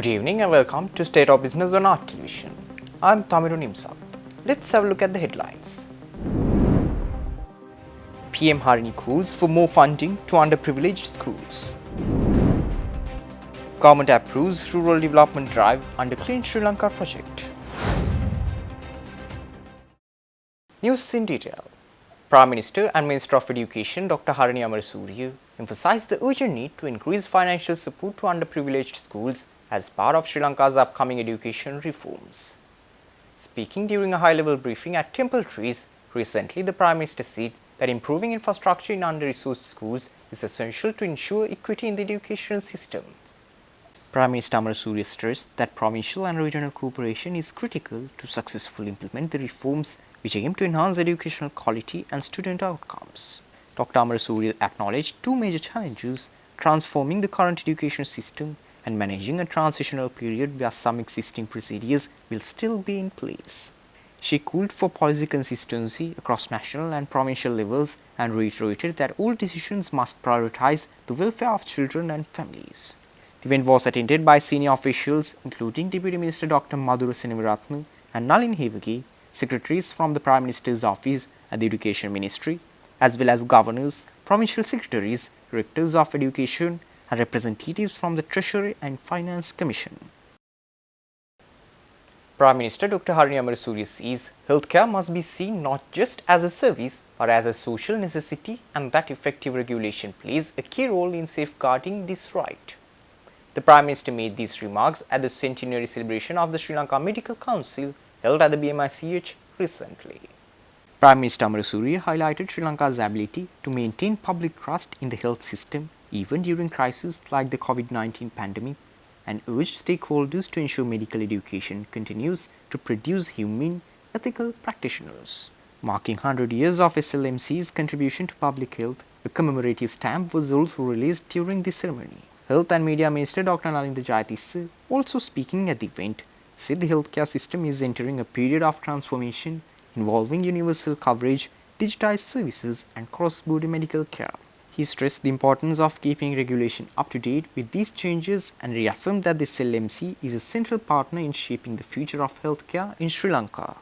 Good evening and welcome to State of Business on Art Television. I'm Tamiru Nimsat. Let's have a look at the headlines. PM Harini calls for more funding to underprivileged schools. Government approves rural development drive under Clean Sri Lanka project. News in detail. Prime Minister and Minister of Education Dr. Harini Amarasuriya emphasized the urgent need to increase financial support to underprivileged schools as part of Sri Lanka's upcoming education reforms. Speaking during a high-level briefing at Temple Trees recently, the Prime Minister said that improving infrastructure in under-resourced schools is essential to ensure equity in the education system. Prime Minister Amarasuriya stressed that provincial and regional cooperation is critical to successfully implement the reforms which aim to enhance educational quality and student outcomes. Dr. Amarasuriya acknowledged two major challenges: transforming the current education system and managing a transitional period where some existing procedures will still be in place. She called for policy consistency across national and provincial levels and reiterated that all decisions must prioritize the welfare of children and families. The event was attended by senior officials including Deputy Minister Dr. Madhura Senavaratne and Nalin Hevagi, secretaries from the Prime Minister's office and the Education Ministry, as well as governors, provincial secretaries, directors of education, and representatives from the Treasury and Finance Commission. Prime Minister Dr. Harini Amarasuriya says healthcare must be seen not just as a service but as a social necessity, and that effective regulation plays a key role in safeguarding this right. The Prime Minister made these remarks at the centenary celebration of the Sri Lanka Medical Council held at the BMICH recently. Prime Minister Amarasuriya highlighted Sri Lanka's ability to maintain public trust in the health system even during crises like the COVID-19 pandemic, and urged stakeholders to ensure medical education continues to produce humane, ethical practitioners. Marking 100 years of SLMC's contribution to public health, a commemorative stamp was also released during the ceremony. Health and Media Minister Dr. Nalinda Jayatissa, also speaking at the event, said the healthcare system is entering a period of transformation involving universal coverage, digitized services, and cross-border medical care. He stressed the importance of keeping regulation up to date with these changes and reaffirmed that the SLMC is a central partner in shaping the future of healthcare in Sri Lanka.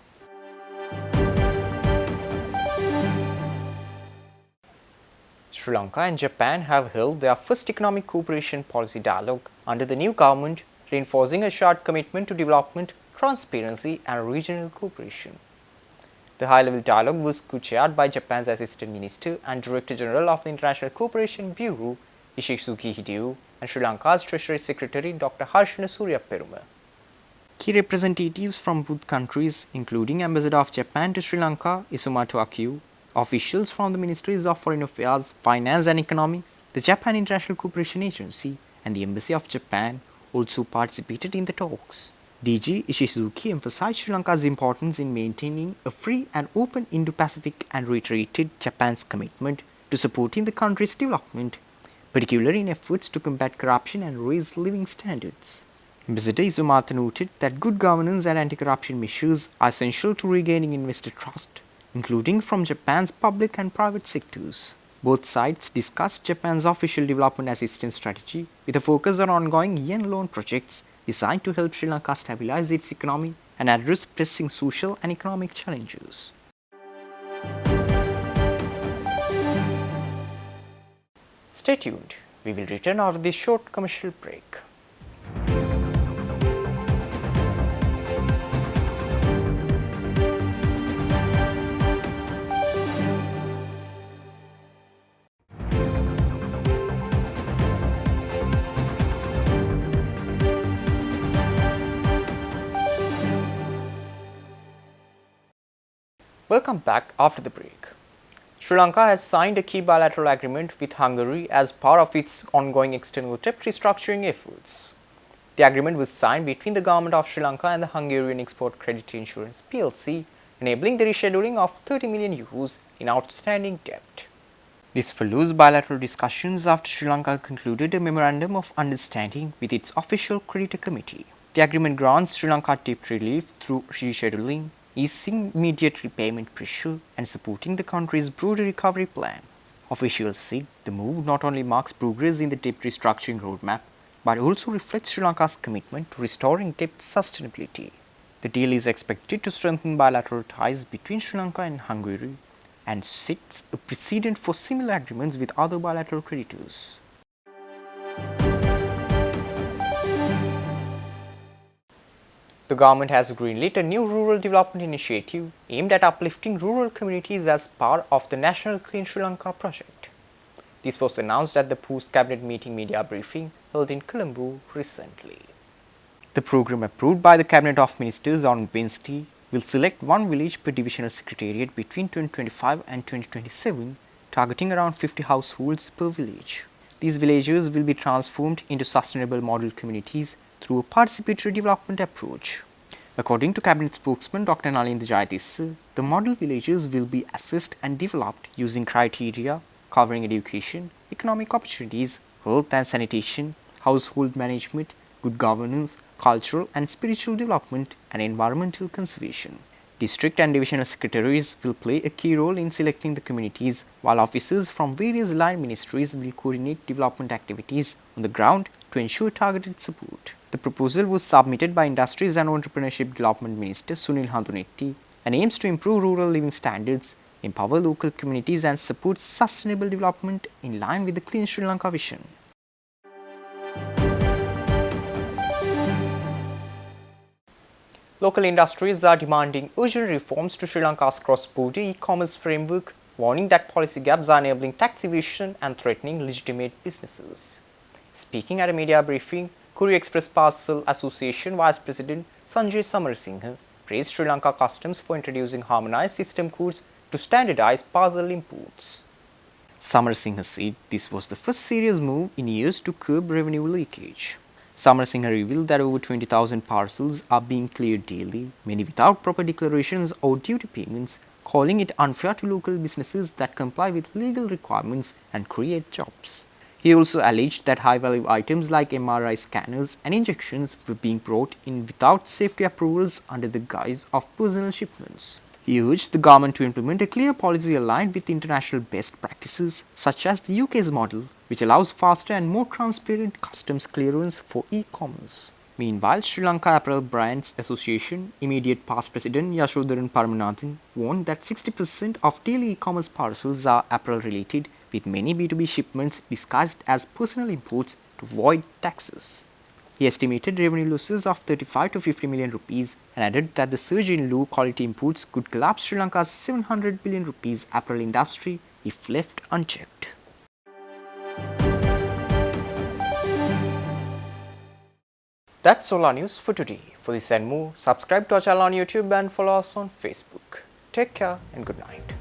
Sri Lanka and Japan have held their first economic cooperation policy dialogue under the new government, reinforcing a shared commitment to development, transparency, and regional cooperation. The high-level dialogue was co-chaired by Japan's Assistant Minister and Director General of the International Cooperation Bureau, Ishizuki Hideo, and Sri Lanka's Treasury Secretary Dr. Harshana Suryaperuma. Key representatives from both countries, including Ambassador of Japan to Sri Lanka, Isumoto Akio, officials from the Ministries of Foreign Affairs, Finance and Economy, the Japan International Cooperation Agency, and the Embassy of Japan also participated in the talks. DG Ishizuki emphasized Sri Lanka's importance in maintaining a free and open Indo-Pacific and reiterated Japan's commitment to supporting the country's development, particularly in efforts to combat corruption and raise living standards. Ambassador Izumata noted that good governance and anti-corruption measures are essential to regaining investor trust, including from Japan's public and private sectors. Both sides discussed Japan's official development assistance strategy with a focus on ongoing yen loan projects designed to help Sri Lanka stabilize its economy and address pressing social and economic challenges. Stay tuned. We will return after this short commercial break. Welcome back after the break. Sri Lanka has signed a key bilateral agreement with Hungary as part of its ongoing external debt restructuring efforts. The agreement was signed between the Government of Sri Lanka and the Hungarian Export Credit Insurance plc, enabling the rescheduling of 30 million euros in outstanding debt. This follows bilateral discussions after Sri Lanka concluded a memorandum of understanding with its official creditor committee. The agreement grants Sri Lanka debt relief through rescheduling, easing immediate repayment pressure, and supporting the country's broader recovery plan. Officials said the move not only marks progress in the debt restructuring roadmap but also reflects Sri Lanka's commitment to restoring debt sustainability. The deal is expected to strengthen bilateral ties between Sri Lanka and Hungary and sets a precedent for similar agreements with other bilateral creditors. The government has greenlit a new rural development initiative aimed at uplifting rural communities as part of the National Clean Sri Lanka project. This was announced at the post-cabinet meeting media briefing held in Colombo recently. The program approved by the Cabinet of Ministers on Wednesday will select one village per divisional secretariat between 2025 and 2027, targeting around 50 households per village. These villages will be transformed into sustainable model communities through a participatory development approach. According to Cabinet spokesman Dr. Nalindra Jayatissa, the model villages will be assessed and developed using criteria covering education, economic opportunities, health and sanitation, household management, good governance, cultural and spiritual development, and environmental conservation. District and divisional secretaries will play a key role in selecting the communities, while officers from various line ministries will coordinate development activities on the ground to ensure targeted support. The proposal was submitted by Industries and Entrepreneurship Development Minister Sunil Handunetti and aims to improve rural living standards, empower local communities, and support sustainable development in line with the Clean Sri Lanka vision. Local industries are demanding urgent reforms to Sri Lanka's cross-border e-commerce framework, warning that policy gaps are enabling tax evasion and threatening legitimate businesses. Speaking at a media briefing, Courier Express Parcel Association Vice President Sanjay Samarasinghe praised Sri Lanka Customs for introducing harmonized system codes to standardize parcel imports. Samarasinghe said this was the first serious move in years to curb revenue leakage. Samarasinghe revealed that over 20,000 parcels are being cleared daily, many without proper declarations or duty payments, calling it unfair to local businesses that comply with legal requirements and create jobs. He also alleged that high-value items like MRI scanners and injections were being brought in without safety approvals under the guise of personal shipments. He urged the government to implement a clear policy aligned with international best practices, such as the UK's model, which allows faster and more transparent customs clearance for e-commerce. Meanwhile, Sri Lanka Apparel Brands Association immediate past president Yashodharan Paramanathan warned that 60% of daily e-commerce parcels are apparel-related, with many B2B shipments disguised as personal imports to avoid taxes. He estimated revenue losses of 35 to 50 million rupees and added that the surge in low-quality imports could collapse Sri Lanka's 700 billion rupees apparel industry if left unchecked. That's all our news for today. For this and more, subscribe to our channel on YouTube and follow us on Facebook. Take care and good night.